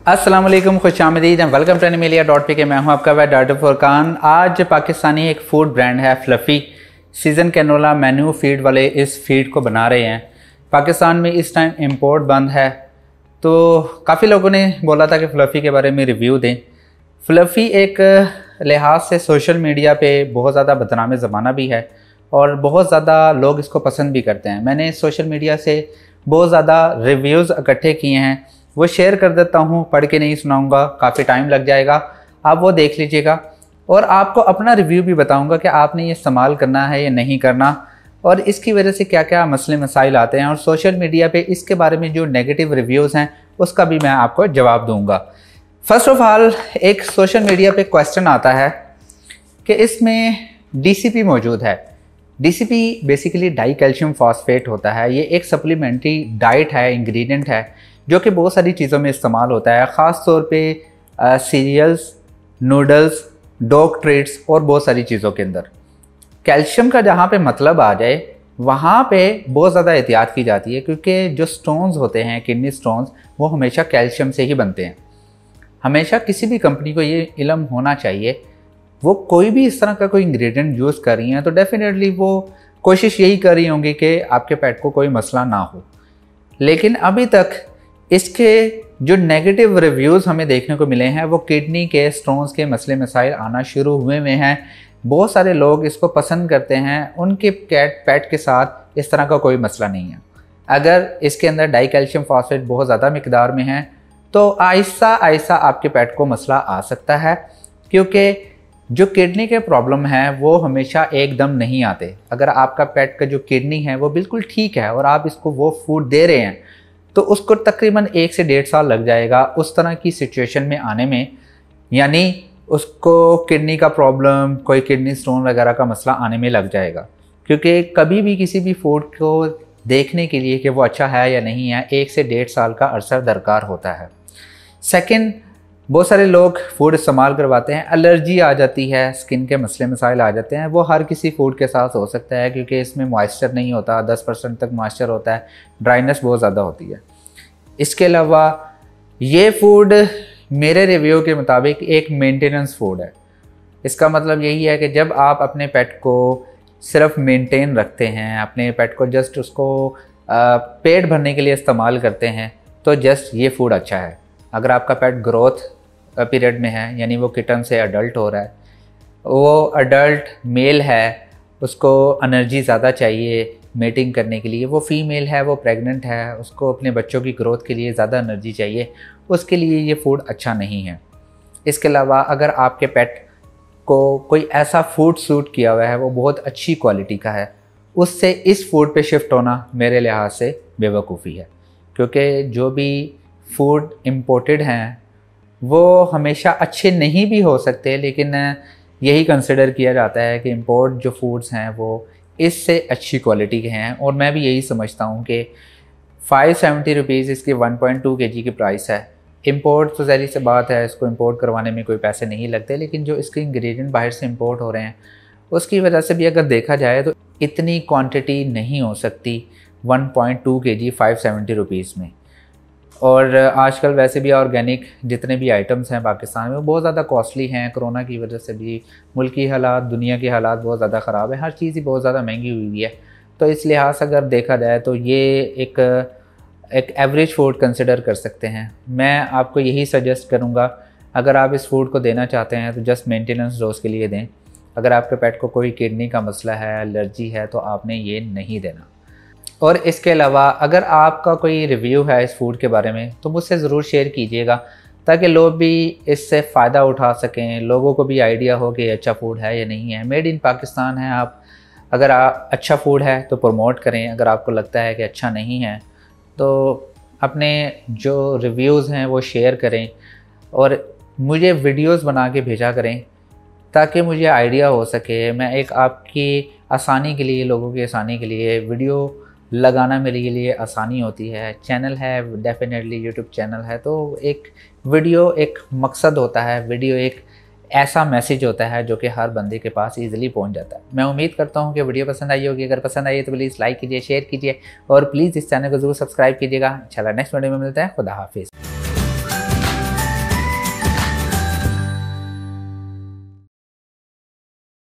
अस्सलाम वालेकुम, खुशामदीद and welcome to animalia.pk। मैं हूं आपका डॉक्टर फुरकान। आज पाकिस्तानी एक फूड ब्रांड है fluffy season canola menu feed वाले इस फीड को बना रहे हैं। पाकिस्तान में इस टाइम इंपोर्ट बंद है, तो काफ़ी लोगों ने बोला था कि फ्लफ़ी के बारे में रिव्यू दें। फ्लफ़ी एक लिहाज से सोशल मीडिया पे बहुत ज़्यादा बदनाम ज़माना भी है और बहुत ज़्यादा लोग इसको पसंद भी करते हैं। मैंने सोशल मीडिया से बहुत ज़्यादा रिव्यूज़ इकट्ठे किए हैं, वो शेयर कर देता हूँ, पढ़ के नहीं सुनाऊँगा, काफ़ी टाइम लग जाएगा, आप वो देख लीजिएगा और आपको अपना रिव्यू भी बताऊँगा कि आपने ये इस्तेमाल करना है या नहीं करना और इसकी वजह से क्या क्या मसले मसाइल आते हैं और सोशल मीडिया पे इसके बारे में जो नेगेटिव रिव्यूज़ हैं उसका भी मैं आपको जवाब दूँगा। फ़र्स्ट ऑफ़ ऑल, एक सोशल मीडिया पे क्वेश्चन आता है कि इसमें DCP मौजूद है। DCP basically die calcium phosphate होता है। ये एक सप्लीमेंट्री डाइट है, इंग्रेडिएंट है जो कि बहुत सारी चीज़ों में इस्तेमाल होता है, ख़ास तौर पे सीरियल्स, नूडल्स, डॉग ट्रीट्स और बहुत सारी चीज़ों के अंदर। कैल्शियम का जहाँ पे मतलब आ जाए वहाँ पे बहुत ज़्यादा एहतियात की जाती है, क्योंकि जो स्टोन्स होते हैं, किडनी स्टोन्स, वो हमेशा कैल्शियम से ही बनते हैं। हमेशा किसी भी कंपनी को ये इल्म होना चाहिए, वो कोई भी इस तरह का कोई इंग्रेडिएंट यूज़ कर रही हैं तो डेफिनेटली वो कोशिश यही कर रही होंगी कि आपके पेट को कोई मसला ना हो। लेकिन अभी तक इसके जो नेगेटिव रिव्यूज़ हमें देखने को मिले हैं वो किडनी के स्टोन्स के मसले मसाइल आना शुरू हुए में हैं। बहुत सारे लोग इसको पसंद करते हैं, उनके पेट के साथ इस तरह का कोई मसला नहीं है। अगर इसके अंदर डाई कैल्शियम फॉस्फेट बहुत ज़्यादा मिकदार में है तो आहिस्ता आहिस्ता आपके पेट को मसला आ सकता है, क्योंकि जो किडनी के प्रॉब्लम हैं वो हमेशा एकदम नहीं आते। अगर आपका पेट का जो किडनी है वो बिल्कुल ठीक है और आप इसको वो फूड दे रहे हैं तो उसको तकरीबन 1 से 1.5 साल लग जाएगा उस तरह की सिचुएशन में आने में, यानी उसको किडनी का प्रॉब्लम, कोई किडनी स्टोन वगैरह का मसला आने में लग जाएगा। क्योंकि कभी भी किसी भी फूड को देखने के लिए कि वो अच्छा है या नहीं है 1 से 1.5 साल का अरसा दरकार होता है। सेकंड, बहुत सारे लोग फूड इस्तेमाल करवाते हैं, एलर्जी आ जाती है, स्किन के मसले मसाइल आ जाते हैं। वो हर किसी फूड के साथ हो सकता है क्योंकि इसमें मॉइस्चर नहीं होता, 10% तक मॉइस्चर होता है, ड्राइनेस बहुत ज़्यादा होती है। इसके अलावा ये फूड मेरे रिव्यू के मुताबिक एक मेंटेनेंस फूड है। इसका मतलब यही है कि जब आप अपने पेट को सिर्फ मेंटेन रखते हैं, अपने पेट को जस्ट उसको पेट भरने के लिए इस्तेमाल करते हैं, तो जस्ट ये फूड अच्छा है। अगर आपका पेट ग्रोथ पीरियड में है, यानी वो किटन से अडल्ट हो रहा है, वो अडल्ट मेल है, उसको एनर्जी ज़्यादा चाहिए मेटिंग करने के लिए, वो फीमेल है, वो प्रेग्नेंट है, उसको अपने बच्चों की ग्रोथ के लिए ज़्यादा एनर्जी चाहिए, उसके लिए ये फूड अच्छा नहीं है। इसके अलावा अगर आपके पेट को कोई ऐसा फूड सूट किया हुआ है, वो बहुत अच्छी क्वालिटी का है, उससे इस फूड पे शिफ्ट होना मेरे लिहाज से बेवकूफ़ी है। क्योंकि जो भी फूड इम्पोर्टेड हैं वो हमेशा अच्छे नहीं भी हो सकते, लेकिन यही कंसिडर किया जाता है कि इंपोर्ट जो फूड्स हैं वो इससे अच्छी क्वालिटी के हैं। और मैं भी यही समझता हूँ कि 570 रुपीज़ इसकी 1.2 kg की प्राइस है। इंपोर्ट तो ज़ाहिर सी बात है, इसको इंपोर्ट करवाने में कोई पैसे नहीं लगते, लेकिन जो इसके इंग्रेडिएंट बाहर से इंपोर्ट हो रहे हैं उसकी वजह से भी अगर देखा जाए तो इतनी क्वांटिटी नहीं हो सकती 1.2 kg 570 रुपीज़ में। और आजकल वैसे भी ऑर्गेनिक जितने भी आइटम्स हैं पाकिस्तान में वो बहुत ज़्यादा कॉस्टली हैं। कोरोना की वजह से भी मुल्की हालात, दुनिया के हालात बहुत ज़्यादा ख़राब है, हर चीज़ ही बहुत ज़्यादा महंगी हुई है। तो इस लिहाज से अगर देखा जाए तो ये एक एवरेज फूड कंसिडर कर सकते हैं। मैं आपको यही सजेस्ट करूँगा, अगर आप इस फूड को देना चाहते हैं तो जस्ट मेंटेनेंस डोज के लिए दें। अगर आपके पेट को कोई किडनी का मसला है, एलर्जी है, तो आपने ये नहीं देना। और इसके अलावा अगर आपका कोई रिव्यू है इस फूड के बारे में तो मुझसे ज़रूर शेयर कीजिएगा, ताकि लोग भी इससे फ़ायदा उठा सकें, लोगों को भी आइडिया हो कि अच्छा फूड है या नहीं है। मेड इन पाकिस्तान है। आप अगर अच्छा फूड है तो प्रमोट करें, अगर आपको लगता है कि अच्छा नहीं है तो अपने जो रिव्यूज़ हैं वो शेयर करें और मुझे वीडियोज़ बना के भेजा करें, ताकि मुझे आइडिया हो सके। मैं एक आपकी आसानी के लिए, लोगों की आसानी के लिए वीडियो लगाना मेरे लिए आसानी होती है। चैनल है, डेफिनेटली यूट्यूब चैनल है, तो एक वीडियो एक मकसद होता है, वीडियो एक ऐसा मैसेज होता है जो कि हर बंदे के पास ईज़िली पहुंच जाता है। मैं उम्मीद करता हूं कि वीडियो पसंद आई होगी। अगर पसंद आई तो प्लीज़ लाइक कीजिए, शेयर कीजिए और प्लीज़ इस चैनल को ज़रूर सब्सक्राइब कीजिएगा। इंशाल्लाह नेक्स्ट वीडियो में मिलते हैं। खुदा हाफिज़।